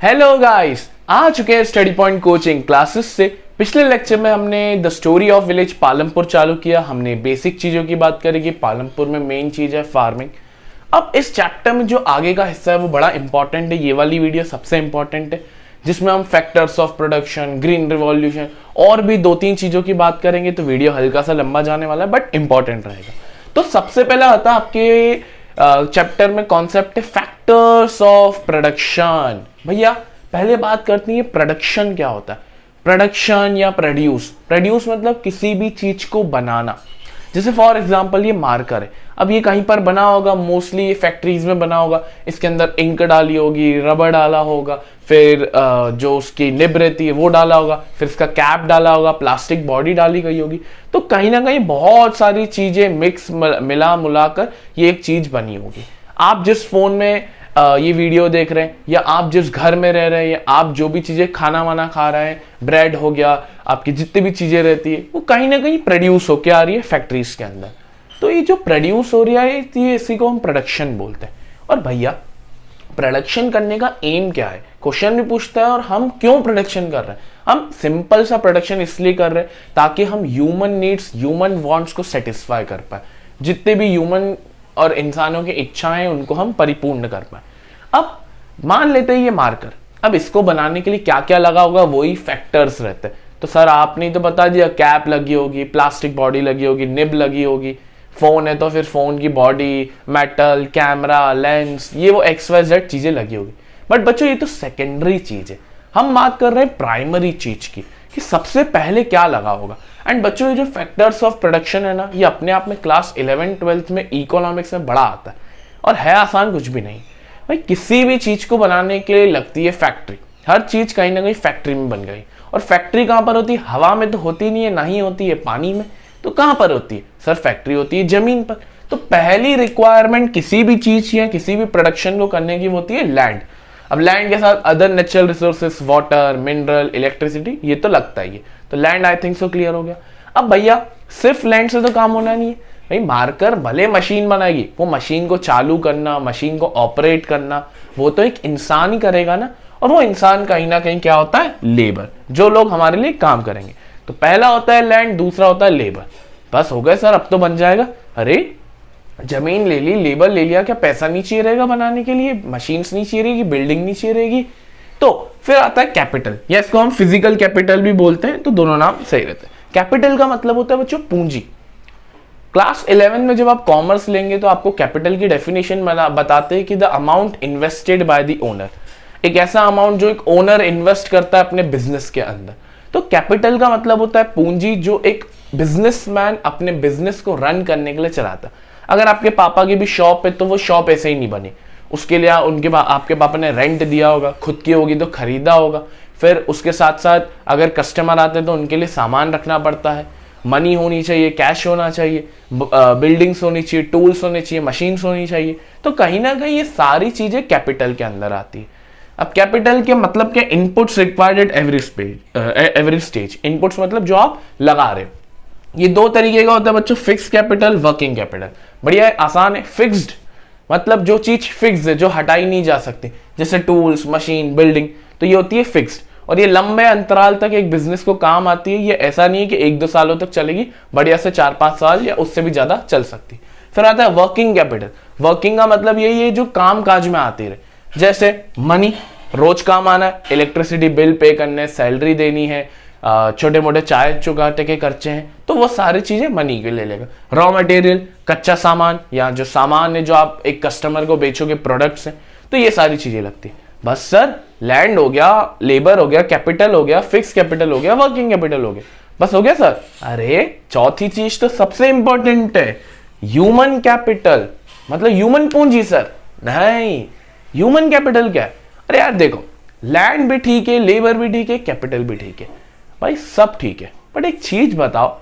Hello guys, आ चुके हैं study point coaching classes से। पिछले लेक्चर में हमने the story of village Palampur चालू किया। हमने बेसिक चीजों की बात करी कि पालमपुर में मेन चीज है फार्मिंग। अब इस चैप्टर में जो आगे का हिस्सा है वो बड़ा इंपॉर्टेंट है। ये वाली वीडियो सबसे इंपॉर्टेंट है जिसमें हम factors of production, green revolution और भी 2-3 चीजों की बात करेंगे। तो वीडियो हल्का सा लंबा जाने वाला है बट इंपॉर्टेंट रहेगा। तो सबसे पहला आता है आपके चैप्टर में कॉन्सेप्ट है फैक्टर्स ऑफ प्रोडक्शन। भैया पहले बात करते हैं प्रोडक्शन क्या होता है। प्रोडक्शन या प्रोड्यूस मतलब किसी भी चीज को बनाना। जैसे फॉर एग्जांपल ये मार्कर है, अब ये कहीं पर बना होगा, मोस्टली फैक्ट्रीज में बना होगा। इसके अंदर इंक डाली होगी, रबर डाला होगा, फिर जो उसकी निब रहती है वो डाला होगा, फिर इसका कैप डाला होगा, प्लास्टिक बॉडी डाली गई होगी। तो कहीं ना कहीं बहुत सारी चीजें मिक्स मिला मुलाकर ये एक चीज बनी होगी। आप जिस फोन में ये वीडियो देख रहे हैं या आप जिस घर में रह रहे हैं या आप जो भी चीजें खाना वाना खा रहे हैं, ब्रेड हो गया, आपकी जितनी भी चीजें रहती है वो कहीं ना कहीं प्रोड्यूस होके आ रही है फैक्ट्रीज के अंदर। तो ये जो प्रोड्यूस हो रहा है ये इसी को हम प्रोडक्शन बोलते हैं। और भैया प्रोडक्शन करने का एम क्या है, क्वेश्चन भी पूछता है। और हम क्यों प्रोडक्शन कर रहे हैं? हम सिंपल सा प्रोडक्शन इसलिए कर रहे हैं ताकि हम ह्यूमन नीड्स, ह्यूमन वांट्स को सेटिस्फाई कर पाए। जितने भी ह्यूमन और इंसानों की इच्छाएं उनको हम परिपूर्ण कर पाए। अब मान लेते हैं ये मार्कर, अब इसको बनाने के लिए क्या क्या लगा होगा, वही फैक्टर्स रहते हैं। तो सर आपने तो बता दिया, कैप लगी होगी, प्लास्टिक बॉडी लगी होगी, निब लगी होगी, फोन है तो फिर फोन की बॉडी, मेटल, कैमरा, लेंस, ये वो XYZ चीजें लगी होगी। बट बच्चों ये तो सेकेंडरी चीज है, हम बात कर रहे हैं प्राइमरी चीज की कि सबसे पहले क्या लगा होगा। एंड बच्चों ये जो फैक्टर्स ऑफ प्रोडक्शन है ना, ये अपने आप में क्लास 11-12 में इकोनॉमिक्स में बड़ा आता है और है आसान कुछ भी नहीं। भाई किसी भी चीज को बनाने के लिए लगती है फैक्ट्री। हर चीज कहीं ना कहीं फैक्ट्री में बन गई। और फैक्ट्री कहां पर होती है? हवा में तो होती नहीं है, ना ही होती है पानी में। तो कहां पर होती है? सर फैक्ट्री होती है जमीन पर। तो पहली रिक्वायरमेंट किसी भी चीज या किसी भी प्रोडक्शन को करने की होती है लैंड। अब लैंड के साथ other natural resources, water, mineral, electricity, ये तो लगता ही है। तो land I think so clear हो गया। अब भैया सिर्फ लैंड से तो काम होना नहीं है। भाई मार्कर भले मशीन बनाएगी, वो मशीन को चालू करना, मशीन को ऑपरेट करना, वो तो एक इंसान ही करेगा ना। और वो इंसान कहीं ना कहीं क्या होता है? लेबर, जो लोग हमारे लिए काम करेंगे। तो पहला होता है लैंड, दूसरा होता है लेबर। बस हो गए सर, अब तो बन जाएगा। अरे जमीन ले ली, लेबर ले लिया, क्या पैसा नहीं चाहिए रहेगा बनाने के लिए? मशीन्स नहीं चाहिए रहेगी, बिल्डिंग नहीं चाहिए रहेगी? तो फिर आता है कैपिटल, या इसको हम फिजिकल कैपिटल भी बोलते हैं, तो दोनों नाम सही रहते हैं। कैपिटल का मतलब होता है बच्चों पूंजी। क्लास 11 में जब आप कॉमर्स लेंगे तो आपको कैपिटल की डेफिनेशन बताते हैं कि the amount invested by the owner, एक ऐसा अमाउंट जो एक ओनर इन्वेस्ट करता है अपने बिजनेस के अंदर। तो कैपिटल का मतलब होता है पूंजी, जो एक बिजनेसमैन अपने बिजनेस को रन करने के लिए चलाता है। अगर आपके पापा की भी शॉप है तो वो शॉप ऐसे ही नहीं बनी, उसके लिए आपके पापा ने रेंट दिया होगा, खुद की होगी तो खरीदा होगा। फिर उसके साथ साथ अगर कस्टमर आते हैं तो उनके लिए सामान रखना पड़ता है, मनी होनी चाहिए, कैश होना चाहिए, बिल्डिंग्स होनी चाहिए, टूल्स होने चाहिए, मशीन्स होनी चाहिए। तो कहीं ना कहीं ये सारी चीजें कैपिटल के अंदर आती है। अब कैपिटल के मतलब क्या? Inputs required at every stage. Inputs मतलब जो आप लगा रहे हो। ये दो तरीके का होता है बच्चों, फिक्स कैपिटल, वर्किंग कैपिटल। बढ़िया है, आसान है। फिक्स्ड मतलब जो चीज फिक्स है, जो हटाई नहीं जा सकती, जैसे टूल्स, मशीन, बिल्डिंग, तो ये होती है फिक्स्ड। और ये लंबे अंतराल तक एक बिजनेस को काम आती है। ये ऐसा नहीं है कि 1-2 सालों तक चलेगी, बढ़िया से 4-5 साल या उससे भी ज्यादा चल सकती। फिर आता है वर्किंग कैपिटल। वर्किंग का मतलब यही है जो काम काज में आती रहे, जैसे मनी, रोज काम आना है, इलेक्ट्रिसिटी बिल पे करने, सैलरी देनी है, छोटे मोटे चाय चुकाटे के खर्चे हैं, तो वो सारी चीजें मनी के ले लेगा। रॉ मटेरियल, कच्चा सामान, या जो सामान है जो आप एक कस्टमर को बेचोगे, प्रोडक्ट्स हैं, तो ये सारी चीजें लगती है। बस सर लैंड हो गया, लेबर हो गया, कैपिटल हो गया, फिक्स कैपिटल हो गया, वर्किंग कैपिटल हो गया, बस हो गया सर। अरे चौथी चीज तो सबसे इंपॉर्टेंट है, ह्यूमन कैपिटल, मतलब ह्यूमन पूंजी। सर नहीं, ह्यूमन कैपिटल क्या है? अरे यार देखो, लैंड भी ठीक है, लेबर भी ठीक है, कैपिटल भी ठीक है, भाई सब ठीक है। बट एक चीज बताओ,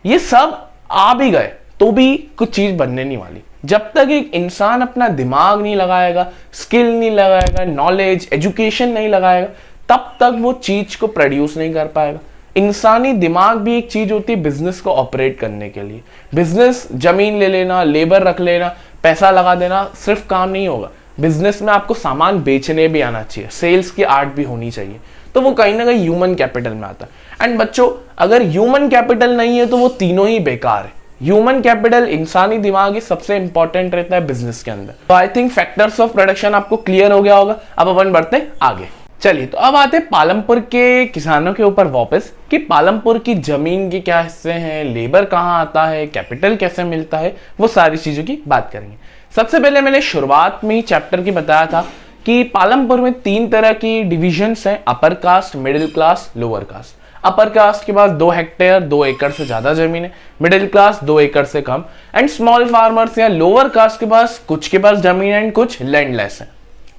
ये सब आ भी गए तो भी कुछ चीज बनने नहीं वाली। जब तक एक इंसान अपना दिमाग नहीं लगाएगा, स्किल नहीं लगाएगा, नॉलेज, एजुकेशन नहीं लगाएगा, तब तक वो चीज को प्रोड्यूस नहीं कर पाएगा। इंसानी दिमाग भी एक चीज होती है बिजनेस को ऑपरेट करने के लिए। बिजनेस जमीन ले लेना, लेबर रख लेना, पैसा लगा देना सिर्फ काम नहीं होगा। बिजनेस में आपको सामान बेचने भी आना चाहिए, सेल्स की आर्ट भी होनी चाहिए, तो वो कहीं ना कहीं ह्यूमन कैपिटल में आता है। एंड बच्चों, अगर ह्यूमन कैपिटल नहीं है तो वो तीनों ही बेकार है। ह्यूमन कैपिटल, इंसानी दिमाग ही सबसे इंपॉर्टेंट रहता है बिजनेस के अंदर। तो I think factors of production आपको क्लियर हो गया होगा। अब अपन बढ़ते हैं आगे। चलिए, तो अब आते हैं पालमपुर के किसानों के ऊपर वापस, कि पालमपुर की जमीन के क्या हिस्से हैं, लेबर कहाँ आता है, कैपिटल कैसे मिलता है, वो सारी चीजों की बात करेंगे। सबसे पहले मैंने शुरुआत में ही चैप्टर की बताया था कि पालमपुर में 3 तरह की डिविजन्स हैं, upper caste, middle class, lower caste. Upper caste के पास 2 हेक्टेयर 2 एकड़ से ज्यादा जमीन है, मिडिल क्लास 2 एकड़ से कम, एंड स्मॉल फार्मर्स या लोअर कास्ट के पास कुछ के पास जमीन है एंड कुछ लैंडलेस है।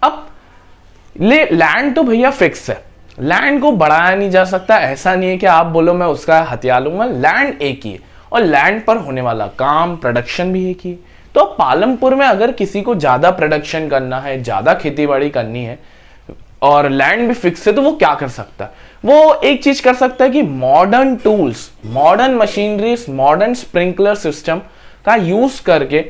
अब लैंड तो भैया फिक्स है, लैंड को बढ़ाया नहीं जा सकता। ऐसा नहीं है कि आप बोलो मैं उसका हथिया लूंगा, लैंड एक ही है और लैंड पर होने वाला काम, प्रोडक्शन भी एक ही है। तो पालमपुर में अगर किसी को ज्यादा प्रोडक्शन करना है, ज्यादा खेतीबाड़ी करनी है और लैंड भी फिक्स है, तो वो क्या कर सकता है? वो एक चीज कर सकता है कि modern tools, modern machineries, modern sprinkler system का यूज करके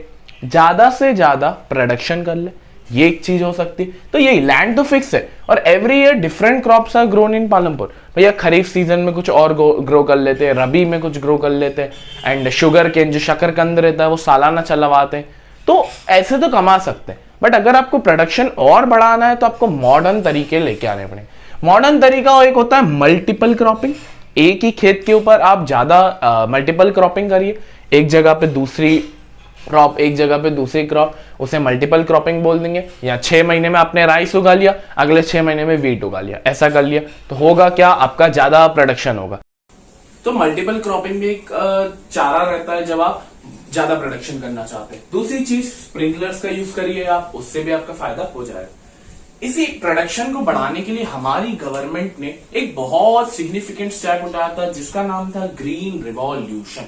ज्यादा से ज्यादा प्रोडक्शन कर ले। ये एक चीज हो सकती है। तो यही, लैंड तो फिक्स है और every year different crops are grown in Palampur. भैया खरीफ सीजन में कुछ और ग्रो कर लेते हैं, रबी में कुछ ग्रो कर लेते हैं, एंड शुगर केन जो शकरकंद रहता है वो सालाना चलवाते हैं। तो ऐसे तो कमा सकते हैं, बट अगर आपको प्रोडक्शन और बढ़ाना है तो आपको मॉडर्न तरीके लेके आने पड़ेंगे। मॉडर्न तरीका एक होता है मल्टीपल क्रॉपिंग। एक ही खेत के ऊपर आप ज्यादा मल्टीपल क्रॉपिंग करिए, एक जगह पे दूसरी क्रॉप, एक जगह पे दूसरी क्रॉप, उसे मल्टीपल क्रॉपिंग बोल देंगे। या 6 महीने में आपने राइस उगा लिया, अगले 6 महीने में वीट उगा लिया, ऐसा कर लिया तो होगा क्या, आपका ज्यादा प्रोडक्शन होगा। तो मल्टीपल क्रॉपिंग भी एक चारा रहता है जब आप ज्यादा प्रोडक्शन करना चाहते हैं। दूसरी चीज, स्प्रिंकलर्स का यूज करिए आप, उससे भी आपका फायदा हो जाएगा। इसी प्रोडक्शन को बढ़ाने के लिए हमारी गवर्नमेंट ने एक बहुत सिग्निफिकेंट स्टेप उठाया था जिसका नाम था ग्रीन रिवॉल्यूशन।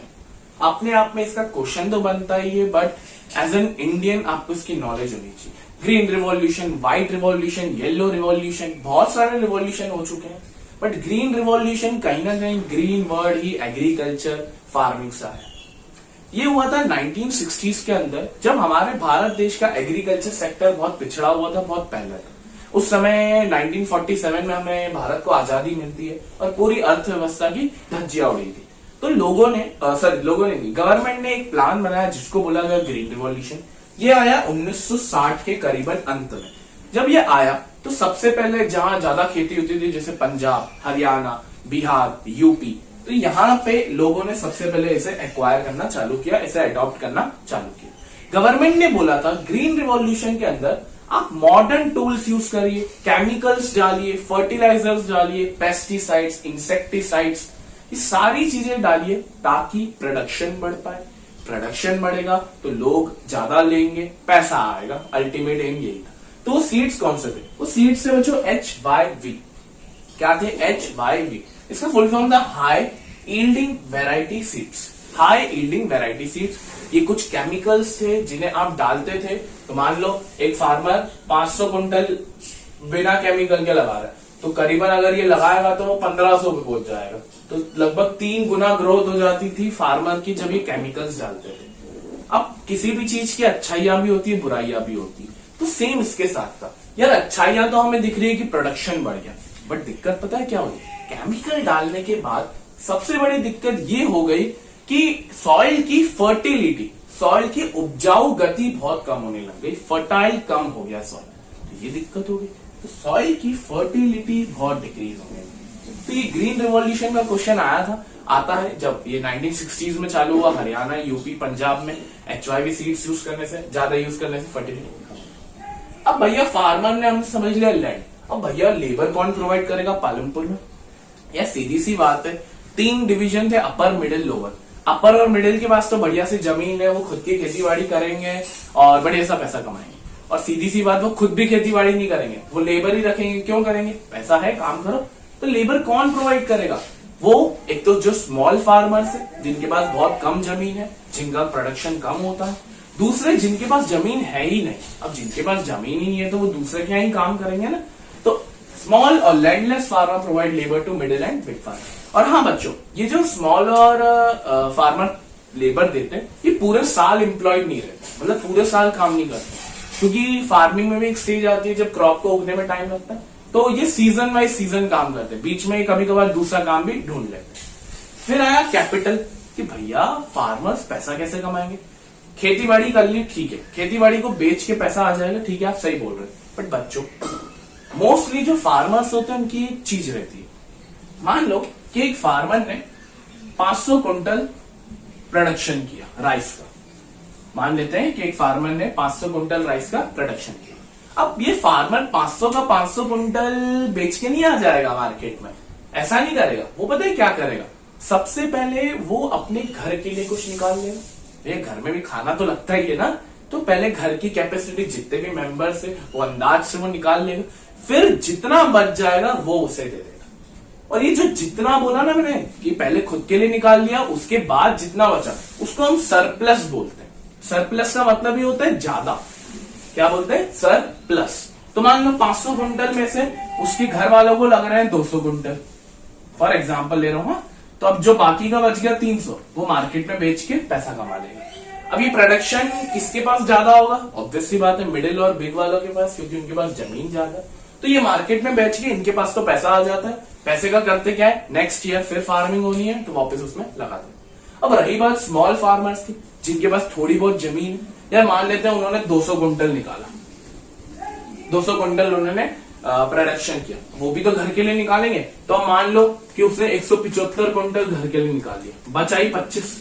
अपने आप में इसका क्वेश्चन तो बनता ही है, बट एज एन इंडियन आपको इसकी नॉलेज होनी चाहिए। Green revolution, white revolution, yellow revolution, बहुत सारे रिवॉल्यूशन हो चुके हैं, बट ग्रीन रिवॉल्यूशन कहीं ना कहीं ग्रीन वर्ड ही एग्रीकल्चर, फार्मिंग से आया। ये हुआ था 1960s के अंदर, जब हमारे भारत देश का एग्रीकल्चर सेक्टर बहुत पिछड़ा हुआ था, बहुत पहले था। उस समय 1947 में हमें भारत को आजादी मिलती है और पूरी अर्थव्यवस्था की धज्जियां उड़ी थी। तो लोगों ने गवर्नमेंट ने एक प्लान बनाया जिसको बोला गया ग्रीन रिवॉल्यूशन। ये आया 1960 के करीबन अंत में। जब ये आया तो सबसे पहले जहां ज्यादा खेती होती थी, जैसे पंजाब, हरियाणा, बिहार, यूपी, तो यहाँ पे लोगों ने सबसे पहले इसे एक्वायर करना चालू किया, इसे अडॉप्ट करना चालू किया। गवर्नमेंट ने बोला था ग्रीन रिवॉल्यूशन के अंदर आप मॉडर्न टूल्स यूज करिए, केमिकल्स डालिए, फर्टिलाइजर्स डालिए, पेस्टिसाइड्स, इंसेक्टिसाइड्स, ये सारी चीजें डालिए ताकि प्रोडक्शन बढ़ पाए। प्रोडक्शन बढ़ेगा तो लोग ज्यादा लेंगे, पैसा आएगा, अल्टीमेट एम यही था। तो वो सीड्स कौन से थे? वो सीड्स से बच्चों HYV। क्या थे HYV? इसका फुल फॉर्म था high yielding variety seeds. High yielding variety seeds, ये कुछ केमिकल्स थे जिन्हें आप डालते थे। तो मान लो एक फार्मर 500 कुंटल बिना केमिकल के लगा रहा है, तो करीबन अगर ये लगाएगा तो वो 1500 पे पहुंच जाएगा। तो लगभग 3 गुना ग्रोथ हो जाती थी फार्मर की जब ये केमिकल्स डालते थे। अब किसी भी चीज की अच्छाइयां भी होती है, बुराइयां भी होती है, तो सेम इसके साथ था। यार अच्छाइयां तो हमें दिख रही है कि प्रोडक्शन बढ़ गया, बट दिक्कत पता है क्या हुई? केमिकल डालने के बाद सबसे बड़ी दिक्कत ये हो गई कि सॉइल की फर्टिलिटी, सॉइल की उपजाऊ गति बहुत कम होने लग गई, फर्टाइल कम हो गया सॉइल, तो ये दिक्कत हो गई। तो सॉइल की फर्टिलिटी बहुत डिक्रीज हो गई। तो ये ग्रीन रिवॉल्यूशन का क्वेश्चन आता है जब ये 1960s में चालू हुआ, हरियाणा, यूपी, पंजाब में HYV सीड्स यूज करने से, ज्यादा यूज करने से फर्टिलिटी। अब भैया फार्मर ने हमने समझ लिया लैंड, अब भैया लेबर कौन प्रोवाइड करेगा पालमपुर में? यार सीधी सी बात है, 3 डिवीजन थे, अपर, मिडिल, लोअर। अपर और मिडिल के पास तो बढ़िया सी जमीन है, वो खुद की खेती बाड़ी करेंगे और बढ़िया सा पैसा कमाएंगे। और सीधी सी बात, वो खुद भी खेती बाड़ी नहीं करेंगे, वो लेबर ही रखेंगे। क्यों करेंगे? पैसा है, काम करो। तो लेबर कौन प्रोवाइड करेगा? वो एक तो जो स्मॉल फार्मर्स है जिनके पास बहुत कम जमीन है, जिनका प्रोडक्शन कम होता है। दूसरे जिनके पास जमीन है ही नहीं। अब जिनके पास जमीन ही नहीं है तो वो दूसरे के यहाँ ही काम करेंगे ना। तो स्मॉल और landless farmer provide labour to middle and big farmer. और हाँ बच्चों, ये जो स्मॉल और फार्मर लेबर देते हैं, ये पूरे साल एम्प्लॉयड नहीं रहते, मतलब पूरे साल काम नहीं करते। क्योंकि फार्मिंग में भी एक स्टेज आती है जब क्रॉप को उगने में टाइम लगता है, तो ये सीजन वाइज सीजन काम करते हैं, बीच में कभी कभार दूसरा काम भी ढूंढ लेते हैं। फिर आया कैपिटल, कि भैया फार्मर्स पैसा कैसे कमाएंगे। खेती बाड़ी कर ली, ठीक है, खेती बाड़ी को बेच के पैसा आ जाएगा, ठीक है, आप सही बोल रहे हैं। बट बच्चों, मोस्टली जो फार्मर्स होते हैं उनकी एक चीज रहती है, मान लो कि एक फार्मर ने 500 क्विंटल प्रोडक्शन किया राइस का, मान लेते हैं कि एक फार्मर ने 500 क्विंटल राइस का प्रोडक्शन किया। अब ये फार्मर 500 का 500 क्विंटल बेच के नहीं आ जाएगा मार्केट में, ऐसा नहीं करेगा। वो पता है क्या करेगा, सबसे पहले वो अपने घर के लिए कुछ निकाल लेगा, ये घर में भी खाना तो लगता ही है ना, तो पहले घर की कैपेसिटी जितने भी मेंबर्स है वो अंदाज से वो निकाल लेगा, फिर जितना बच जाएगा वो उसे दे देगा। और ये जो जितना बोला ना मैंने कि पहले खुद के लिए निकाल लिया, उसके बाद जितना बचा उसको हम सरप्लस बोलते हैं। सरप्लस का मतलब ये होता है ज्यादा, क्या बोलते हैं, सरप्लस। तो मान लो 500 क्विंटल में से उसके घर वालों को लग रहे हैं 200 क्विंटल, फॉर एग्जाम्पल ले रहा हूं। तो अब जो बाकी का बच गया 300, वो मार्केट में बेच के पैसा कमा लेगा। अब ये प्रोडक्शन किसके पास ज्यादा होगा, ऑब्वियस सी बात है मिडिल और बिग वालों के पास, क्योंकि उनके पास जमीन ज्यादा है। तो ये मार्केट में बेच के इनके पास तो पैसा आ जाता है, पैसे का करते क्या है, नेक्स्ट ईयर फिर फार्मिंग होनी है तो वापस उसमें लगा दो। अब रही बात स्मॉल फार्मर्स की, जिनके पास थोड़ी बहुत जमीन है, यार मान लेते हैं उन्होंने 200 क्विंटल निकाला, 200 क्विंटल उन्होंने प्रोडक्शन किया, वो भी तो घर के लिए निकालेंगे। तो अब मान लो कि उसने 175 क्विंटल घर के लिए निकाल दिया, बचाई 25,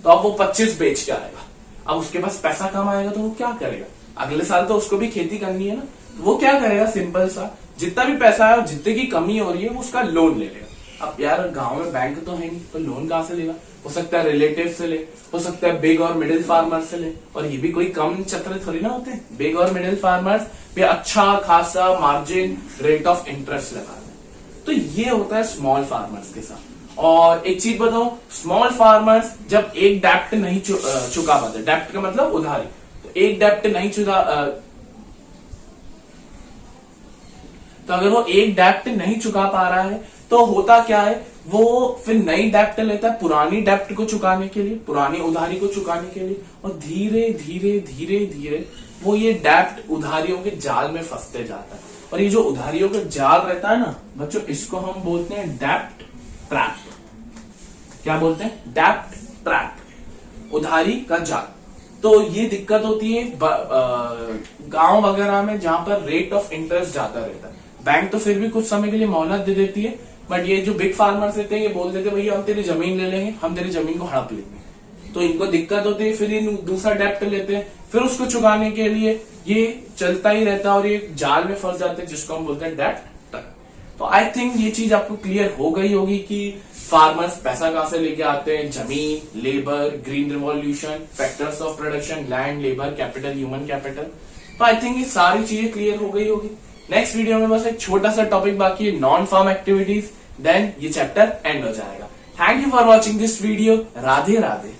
तो अब वो 25 बेच के आएगा। अब उसके पास पैसा कम आएगा तो वो क्या करेगा, अगले साल तो उसको भी खेती करनी है ना, तो वो क्या करेगा, सिंपल सा, जितना भी पैसा है जितने की कमी हो रही है वो उसका लोन ले लेगा। अब यार गांव में बैंक तो है नहीं, तो लोन कहां से लेगा, हो सकता है रिलेटिव से ले, हो सकता है बिग और मिडिल फार्मर से ले, और ये भी कोई कम चक्र थोड़ी ना होते हैं। बिग और मिडिल फार्मर्स पे अच्छा खासा मार्जिन रेट ऑफ इंटरेस्ट लगा दें। तो ये होता है स्मॉल फार्मर्स के साथ। और एक चीज बताओ, स्मॉल फार्मर्स जब एक डेप्ट नहीं चुका पाते, डेप्ट का मतलब उधारी, तो एक डेप्ट नहीं चुका, तो अगर वो एक डेप्ट नहीं चुका पा रहा है तो होता क्या है, वो फिर नई डेप्ट लेता है पुरानी डेप्ट को चुकाने के लिए, पुरानी उधारी को चुकाने के लिए, और धीरे धीरे धीरे धीरे वो ये डेप्ट उधारियों के जाल में फंसते जाता है। और ये जो उधारियों का जाल रहता है ना बच्चों, इसको हम बोलते हैं डेप्ट ट्रैप। क्या बोलते हैं, डेप्ट ट्रैप, उधारी का जाल। तो ये दिक्कत होती है गांव वगैरह में जहां पर रेट ऑफ इंटरेस्ट ज्यादा रहता है। बैंक तो फिर भी कुछ समय के लिए मोहलत दे देती है, बट ये जो बिग फार्मर्स रहते हैं ये बोल देते हैं भैया हम तेरी जमीन ले लेंगे, हम तेरी जमीन को हड़प लेंगे। तो इनको दिक्कत होती है, फिर ये दूसरा डेप्ट लेते हैं, फिर उसको चुकाने के लिए ये चलता ही रहता है और ये जाल में फंस जाते हैं, जिसको हम बोलते हैं डेप्ट। तो आई थिंक ये चीज आपको क्लियर हो गई होगी कि फार्मर्स पैसा कहां से लेके आते हैं, जमीन, labour, green revolution, factors of production, land, labour, capital, human capital. तो आई थिंक ये सारी चीजें क्लियर हो गई होगी। नेक्स्ट वीडियो में बस एक छोटा सा टॉपिक बाकी है, नॉन फार्म एक्टिविटीज, देन ये चैप्टर एंड हो जाएगा। Thank you for watching this video. Radhe Radhe.